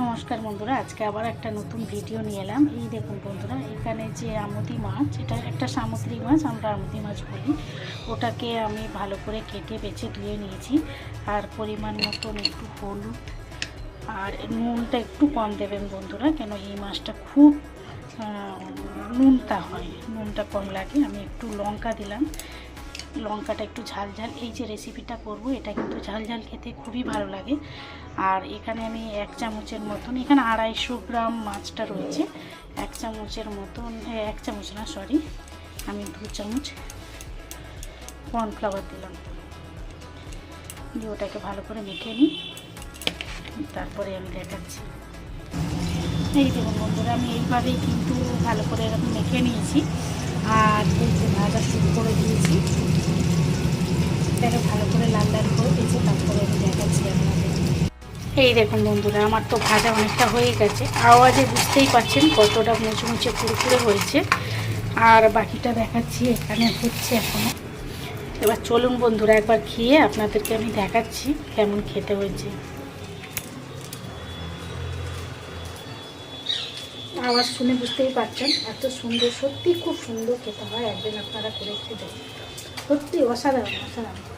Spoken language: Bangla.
নমস্কার বন্ধুরা, আজকে আবার একটা নতুন ভিডিও নিয়ে এলাম। এই দেখুন বন্ধুরা, এখানে যে আমুদি মাছ, এটা একটা সামুদ্রিক মাছ, আমরা আমুদি মাছ বলি। ওটাকে আমি ভালো করে কেটে বেছে ধুয়ে নিয়েছি। আর পরিমাণ মতন একটু হলুদ আর নুনটা একটু কম দেবেন বন্ধুরা, কেন এই মাছটা খুব নুনটা হয়, নুনটা কম লাগে। আমি একটু লঙ্কা দিলাম, লঙ্কাটা একটু ঝাল ঝাল। এই যে রেসিপিটা করব এটা কিন্তু ঝাল ঝাল খেতে খুবই ভালো লাগে। আর এখানে আমি 1 চামচের মতন, এখানে 250 গ্রাম মাছটা রয়েছে। 1 চামচের মতন, 1 চামচ না সরি, আমি 2 চামচ কর্নফ্লাওয়ার দিলাম। দিয়ে ওটাকে ভালো করে মেখে নিই, তারপরে আমি দেখাচ্ছি। এই দেখুন বন্ধুরা, আমি এইভাবেই কিন্তু ভালো করে এরকম মেখে নিয়েছি। আর এই যে ভাজা শুরু করে দিয়েছি, এটাকে ভালো করে লাল লাল করে দিয়েছি, তারপরে আমি দেখাচ্ছি আপনাদের। এই দেখুন বন্ধুরা, আমার তো ভাজা অনেকটা হয়ে গেছে। আওয়াজে বুঝতেই পারছেন কতটা মুচমুচে কুরকুরে হয়েছে। আর বাকিটা দেখাচ্ছি, এখানে হচ্ছে এখনও। এবার চলুন বন্ধুরা, একবার খেয়ে আপনাদেরকে আমি দেখাচ্ছি কেমন খেতে হয়েছে। আওয়াজ শুনে বুঝতেই পারছেন এত সুন্দর, সত্যি খুব সুন্দর খেতে হয়। একদিন আপনারা করে খেতে, সত্যি অসাধারণ অসাধারণ।